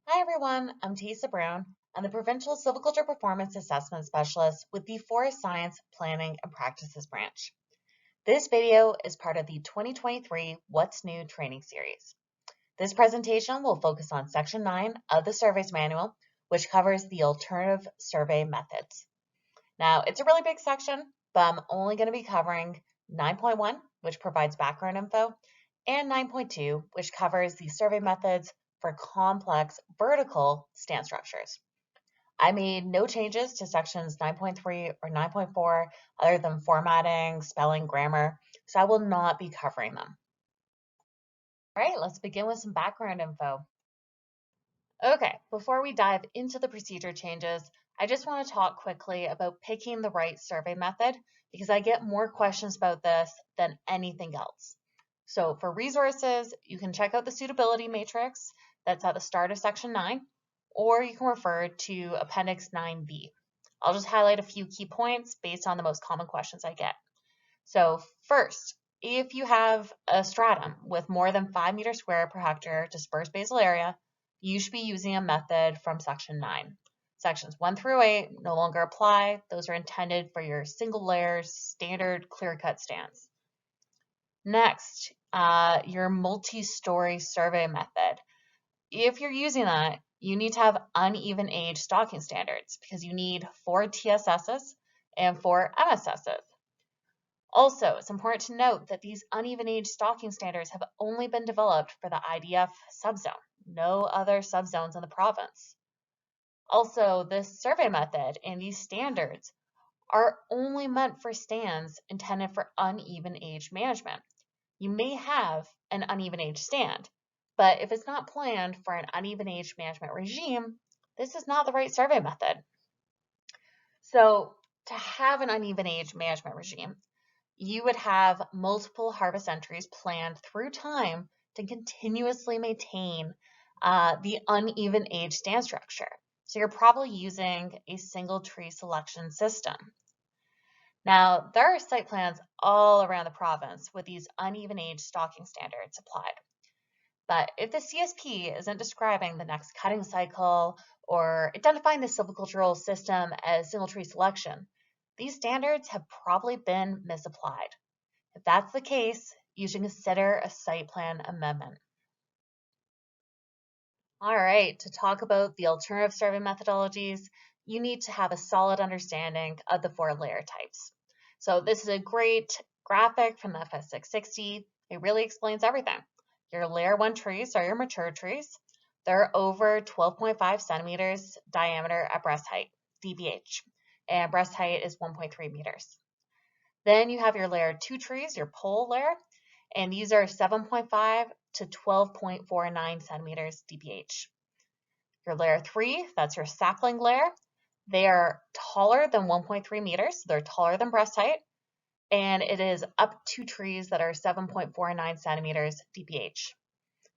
Hi everyone, I'm Tisa Brown. I'm the Provincial Silviculture Performance Assessment Specialist with the Forest Science Planning and Practices branch. This video is part of the 2023 What's New training series. This presentation will focus on Section 9 of the Surveys Manual, which covers the alternative survey methods. Now, it's a really big section, but I'm only going to be covering 9.1, which provides background info, and 9.2, which covers the survey methods for complex vertical stand structures. I made no changes to sections 9.3 or 9.4 other than formatting, spelling, grammar, so I will not be covering them. All right, let's begin with some background info. Okay, before we dive into the procedure changes, I just want to talk quickly about picking the right survey method because I get more questions about this than anything else. So for resources, you can check out the suitability matrix that's at the start of section 9, or you can refer to Appendix 9B. I'll just highlight a few key points based on the most common questions I get. So first, if you have a stratum with more than 5 meters square per hectare dispersed basal area, you should be using a method from section 9. Sections 1 through 8 no longer apply. Those are intended for your single layers, standard clear-cut stands. Next, your multi-story survey method. If you're using that, you need to have uneven age stocking standards because you need 4 TSSs and 4 MSSs. Also, it's important to note that these uneven age stocking standards have only been developed for the IDF subzone, no other subzones in the province. Also, this survey method and these standards are only meant for stands intended for uneven age management. You may have an uneven age stand, but if it's not planned for an uneven age management regime, this is not the right survey method. So to have an uneven age management regime, you would have multiple harvest entries planned through time to continuously maintain the uneven age stand structure. So you're probably using a single tree selection system. Now, there are site plans all around the province with these uneven age stocking standards applied. But if the CSP isn't describing the next cutting cycle or identifying the silvicultural system as single tree selection, these standards have probably been misapplied. If that's the case, you should consider a site plan amendment. All right, to talk about the alternative survey methodologies, you need to have a solid understanding of the 4 layer types. So this is a great graphic from the FS 660. It really explains everything. Your layer 1 trees are your mature trees. They're over 12.5 centimeters diameter at breast height, DBH, and breast height is 1.3 meters. Then you have your layer 2 trees, your pole layer, and these are 7.5 to 12.49 centimeters DBH. Your layer 3, that's your sapling layer. They are taller than 1.3 meters, so they're taller than breast height, and it is up to trees that are 7.49 centimeters DBH.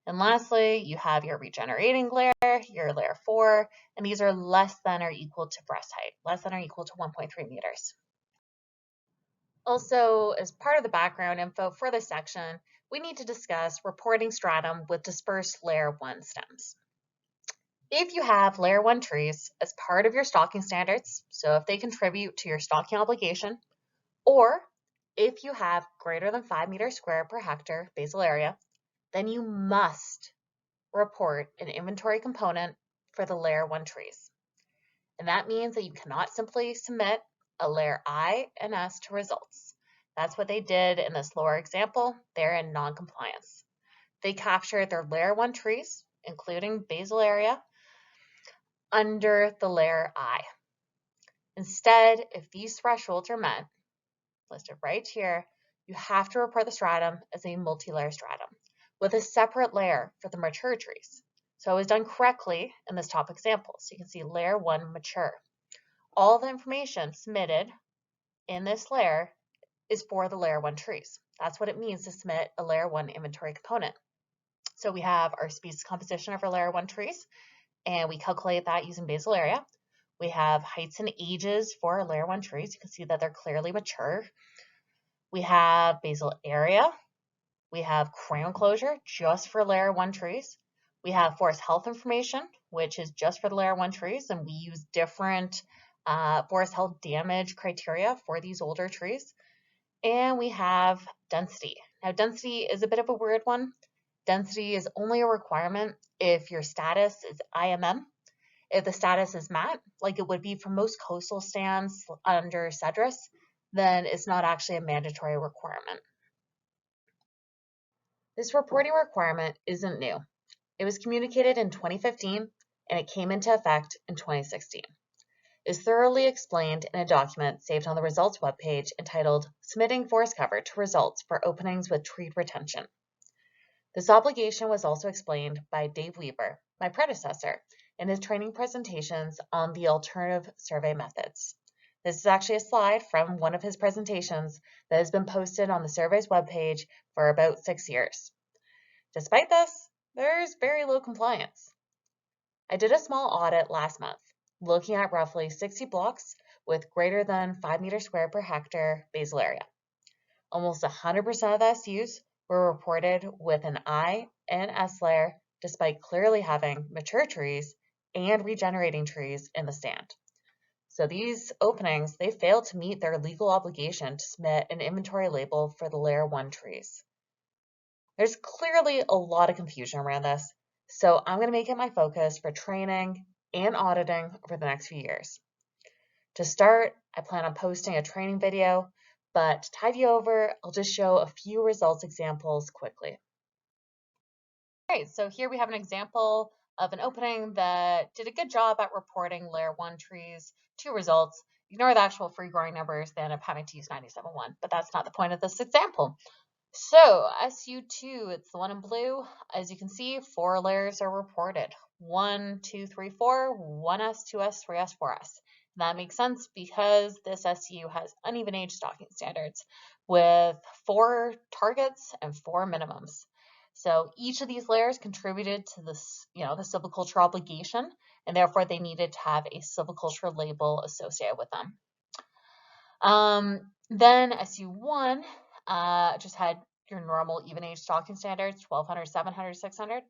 And lastly, you have your regenerating layer, your layer 4, and these are less than or equal to breast height, less than or equal to 1.3 meters. Also, as part of the background info for this section, we need to discuss reporting stratum with dispersed layer 1 stems. If you have layer 1 trees as part of your stocking standards, so if they contribute to your stocking obligation, or if you have greater than 5 meters square per hectare basal area, then you must report an inventory component for the layer 1 trees. And that means that you cannot simply submit a layer I and S to results. That's what they did in this lower example. They're in non-compliance. They captured their layer 1 trees, including basal area, under the layer I. Instead, if these thresholds are met, listed right here, you have to report the stratum as a multi-layer stratum with a separate layer for the mature trees. So it was done correctly in this top example. So you can see layer 1 mature. All the information submitted in this layer is for the layer 1 trees. That's what it means to submit a layer 1 inventory component. So we have our species composition of our layer 1 trees, and we calculate that using basal area. We have heights and ages for our layer 1 trees. You can see that they're clearly mature. We have basal area. We have crown closure just for layer 1 trees. We have forest health information, which is just for the layer 1 trees, and we use different forest health damage criteria for these older trees. And we have density. Now, density is a bit of a weird one. Density is only a requirement if your status is IMM. If the status is MAT, like it would be for most coastal stands under CEDRUS, then it's not actually a mandatory requirement. This reporting requirement isn't new. It was communicated in 2015 and it came into effect in 2016. Is thoroughly explained in a document saved on the results webpage entitled Submitting Forest Cover to Results for Openings with Tree Retention. This obligation was also explained by Dave Weaver, my predecessor, in his training presentations on the alternative survey methods. This is actually a slide from one of his presentations that has been posted on the survey's webpage for about 6 years. Despite this, there's very low compliance. I did a small audit last month, looking at roughly 60 blocks with greater than 5 meters squared per hectare basal area. Almost 100% of the SUs were reported with an I and S layer, despite clearly having mature trees and regenerating trees in the stand. So these openings, they failed to meet their legal obligation to submit an inventory label for the layer 1 trees. There's clearly a lot of confusion around this, so I'm going to make it my focus for training and auditing over the next few years. To start, I plan on posting a training video, but to tide you over, I'll just show a few results examples quickly. All right, so here we have an example of an opening that did a good job at reporting layer 1 trees to results. Ignore the actual free growing numbers, they end up having to use 97.1, but that's not the point of this example. So SU2, it's the one in blue. As you can see, 4 layers are reported. 1, 2, 3, 4, 1S, 2S, 3S, 4S. That makes sense because this SU has uneven age stocking standards with 4 targets and 4 minimums. So each of these layers contributed to this, the silviculture obligation, and therefore they needed to have a silviculture label associated with them. Then SU1 just had your normal even age stocking standards, 1200, 700, 600.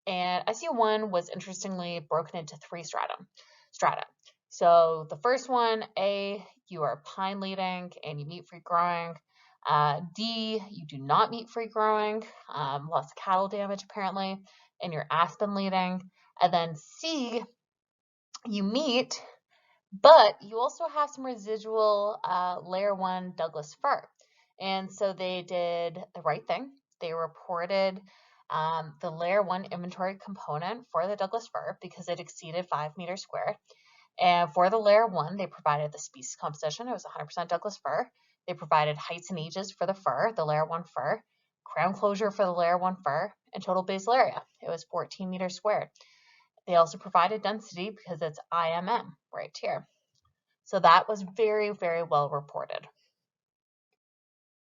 And SU1 was interestingly broken into 3 strata. So the first one, A, you are pine leading and you meet free growing. D, you do not meet free growing, lots of cattle damage apparently, and you're aspen leading. And then C, you meet, but you also have some residual layer 1 Douglas fir. And so they did the right thing. They reported the layer 1 inventory component for the Douglas fir because it exceeded 5 meters squared. And for the layer 1, they provided the species composition. It was 100% Douglas fir. They provided heights and ages for the fir, the layer 1 fir, crown closure for the layer 1 fir, and total basal area. It was 14 meters squared. They also provided density because it's IMM right here. So that was very, very well reported.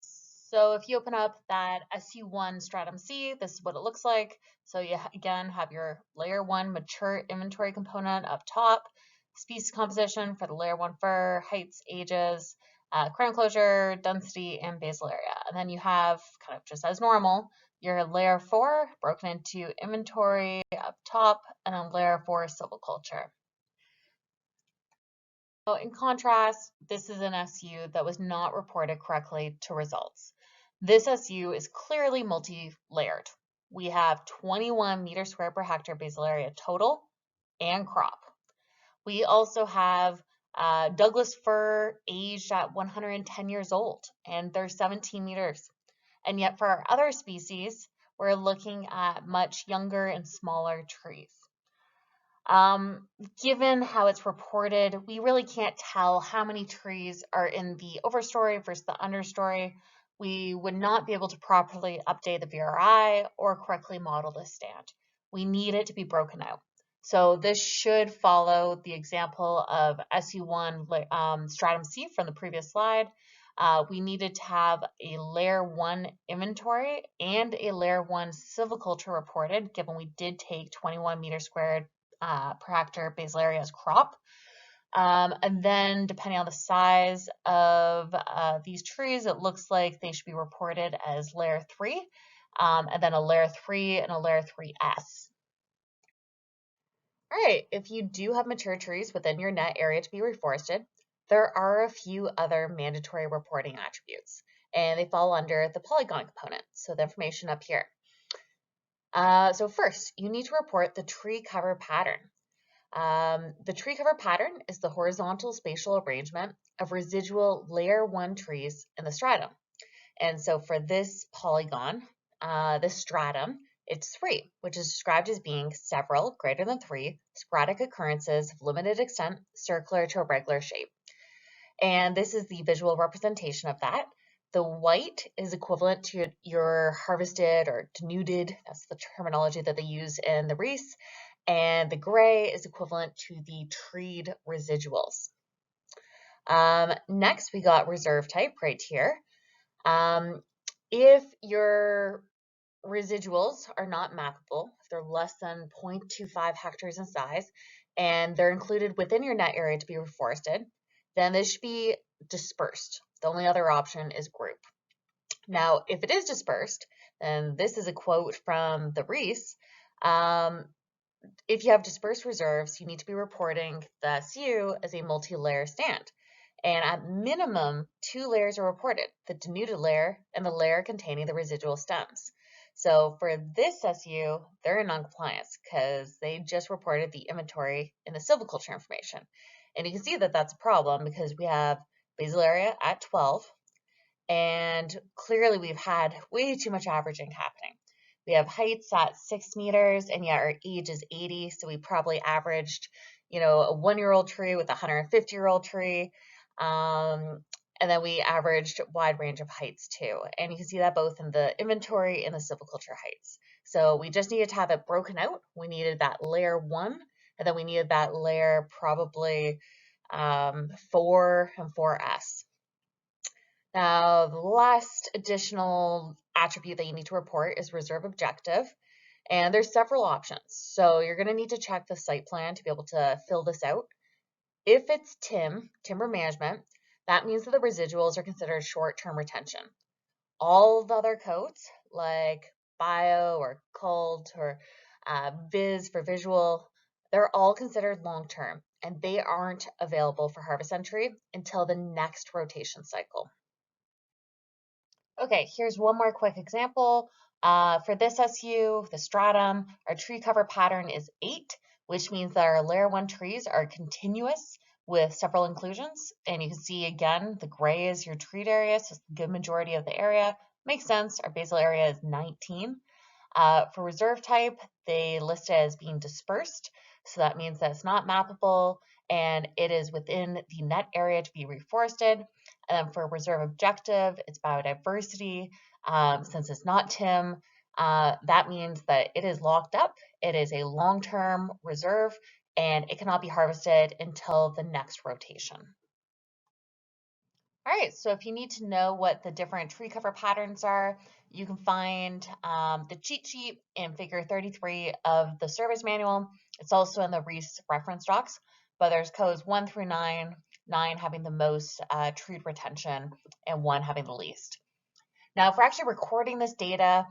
So if you open up that SU1 stratum C, this is what it looks like. So you again have your layer 1 mature inventory component up top, species composition for the layer 1 fir, heights, ages, crown closure, density, and basal area. And then you have, kind of just as normal, your layer 4 broken into inventory up top, and then layer 4 silviculture. So in contrast, this is an SU that was not reported correctly to results. This SU is clearly multi-layered. We have 21 meters squared per hectare basal area total and crop. We also have Douglas fir aged at 110 years old, and they're 17 meters. And yet for our other species, we're looking at much younger and smaller trees. Given how it's reported, we really can't tell how many trees are in the overstory versus the understory. We would not be able to properly update the VRI or correctly model this stand. We need it to be broken out. So this should follow the example of SU1 stratum C from the previous slide. We needed to have a layer 1 inventory and a layer 1 silviculture reported, given we did take 21 meters squared per hectare basal area as crop. And then depending on the size of these trees, it looks like they should be reported as layer 3, and then a layer 3 and a layer 3S. All right, if you do have mature trees within your net area to be reforested, there are a few other mandatory reporting attributes, and they fall under the polygon component, so the information up here. So first, you need to report the tree cover pattern. The tree cover pattern is the horizontal spatial arrangement of residual layer 1 trees in the stratum. And so for this polygon, this stratum, it's 3, which is described as being several, greater than 3, sporadic occurrences of limited extent, circular to irregular shape. And this is the visual representation of that. The white is equivalent to your harvested or denuded, that's the terminology that they use in the wreaths, and the gray is equivalent to the treed residuals. Next, we got reserve type right here. If your residuals are not mappable, if they're less than 0.25 hectares in size, and they're included within your net area to be reforested, then this should be dispersed. The only other option is group. Now, if it is dispersed, then this is a quote from the wreaths. If you have dispersed reserves, you need to be reporting the SU as a multi-layer stand. And at minimum, 2 layers are reported, the denuded layer and the layer containing the residual stems. So for this SU, they're in non-compliance because they just reported the inventory in the silviculture information. And you can see that that's a problem because we have basal area at 12, and clearly we've had way too much averaging happening. We have heights at 6 meters, and yet our age is 80, so we probably averaged, a 1-year-old tree with a 150-year-old tree. And then we averaged a wide range of heights too. And you can see that both in the inventory and the silviculture heights. So we just needed to have it broken out. We needed that layer 1, and then we needed that layer probably 4 and 4S. Now, the last additional attribute that you need to report is reserve objective. And there's several options. So you're going to need to check the site plan to be able to fill this out. If it's timber management, that means that the residuals are considered short-term retention. All the other codes, like bio or cult or viz for visual, they're all considered long-term, and they aren't available for harvest entry until the next rotation cycle. Okay, here's one more quick example. For this SU, the stratum, our tree cover pattern is 8, which means that our layer 1 trees are continuous with several inclusions. And you can see again, the gray is your treed area, so it's the good majority of the area. Makes sense, our basal area is 19. For reserve type, they list it as being dispersed. So that means that it's not mappable and it is within the net area to be reforested. And then for reserve objective, it's biodiversity. Since it's not TIM, that means that it is locked up. It is a long-term reserve and it cannot be harvested until the next rotation. All right, so if you need to know what the different tree cover patterns are, you can find the cheat sheet in figure 33 of the service manual. It's also in the Reese reference docs, but there's codes 1 through 9, 9 having the most tree retention and 1 having the least. Now, if we're actually recording this data,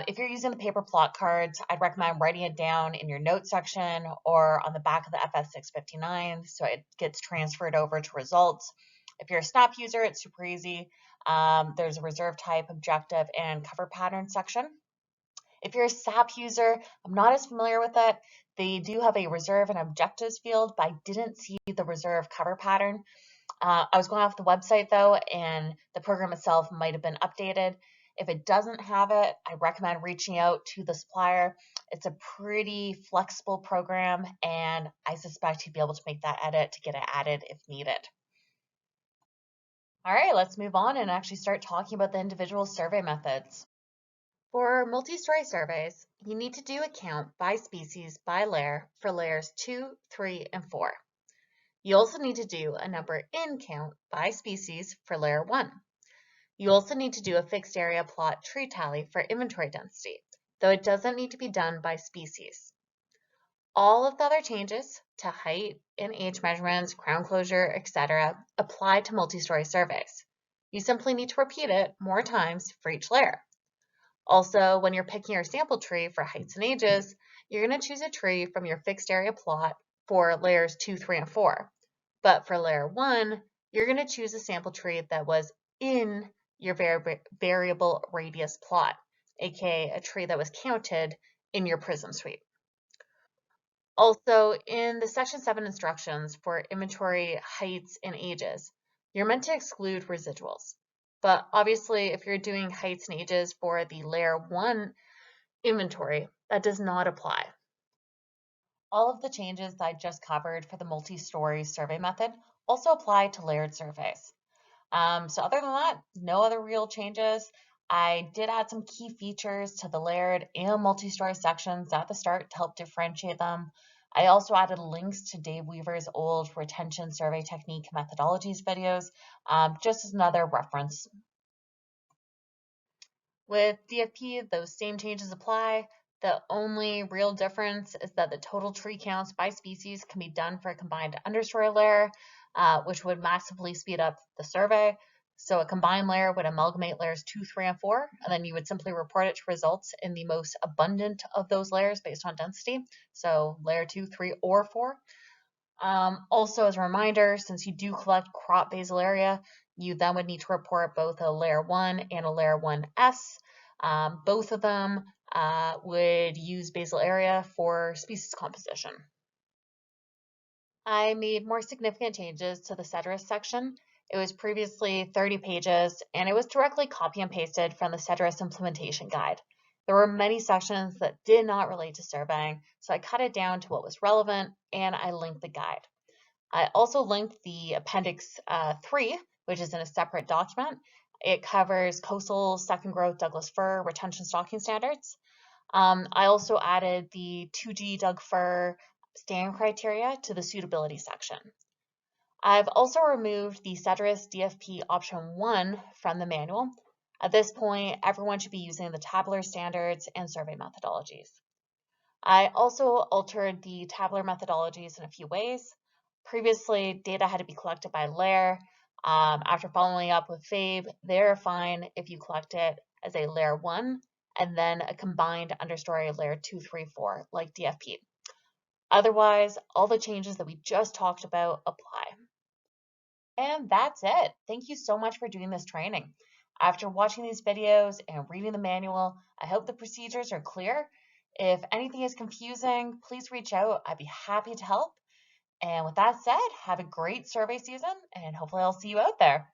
if you're using the paper plot cards, I'd recommend writing it down in your notes section or on the back of the FS659 so it gets transferred over to results. If you're a Snap user, it's super easy. There's a reserve type, objective, and cover pattern section. If you're a SAP user, I'm not as familiar with it. They do have a reserve and objectives field, but I didn't see the reserve cover pattern. I was going off the website though, and the program itself might have been updated. If it doesn't have it, I recommend reaching out to the supplier. It's a pretty flexible program, and I suspect you'd be able to make that edit to get it added if needed. All right, let's move on and actually start talking about the individual survey methods. For multi-story surveys, you need to do a count by species by layer for layers 2, 3, and 4. You also need to do a number in count by species for layer 1. You also need to do a fixed area plot tree tally for inventory density, though it doesn't need to be done by species. All of the other changes to height and age measurements, crown closure, etc. apply to multi-story surveys. You simply need to repeat it more times for each layer. Also, when you're picking your sample tree for heights and ages, you're going to choose a tree from your fixed area plot for layers 2, 3, and 4. But for layer 1, you're going to choose a sample tree that was in your variable radius plot, aka a tree that was counted in your prism sweep. Also, in the Section 7 instructions for inventory heights and ages, you're meant to exclude residuals. But obviously, if you're doing heights and ages for the layer 1 inventory, that does not apply. All of the changes that I just covered for the multi-story survey method also apply to layered surveys. So other than that, no other real changes. I did add some key features to the layered and multi-story sections at the start to help differentiate them. I also added links to Dave Weaver's old retention survey technique methodologies videos, just as another reference. With DFP, those same changes apply. The only real difference is that the total tree counts by species can be done for a combined understory layer, which would massively speed up the survey. So a combined layer would amalgamate layers 2, 3, and 4, and then you would simply report it to results in the most abundant of those layers based on density. So layer 2, 3, or 4. Also, as a reminder, since you do collect crop basal area, you then would need to report both a layer 1 and a layer 1S. Both of them would use basal area for species composition. I made more significant changes to the Cedrus section. It was previously 30 pages, and it was directly copy and pasted from the Cedrus implementation guide. There were many sections that did not relate to surveying, so I cut it down to what was relevant, and I linked the guide. I also linked the Appendix 3, which is in a separate document. It covers coastal second growth Douglas fir retention stocking standards. I also added the 2G Doug fir standard criteria to the suitability section. I've also removed the Cedrus DFP option 1 from the manual. At this point, everyone should be using the tabular standards and survey methodologies. I also altered the tabular methodologies in a few ways. Previously, data had to be collected by layer. After following up with FABE, they're fine if you collect it as a layer 1 and then a combined understory layer 2, 3, 4, like DFP. Otherwise, all the changes that we just talked about apply. And that's it. Thank you so much for doing this training. After watching these videos and reading the manual, I hope the procedures are clear. If anything is confusing, please reach out. I'd be happy to help. And with that said, have a great survey season, and hopefully I'll see you out there.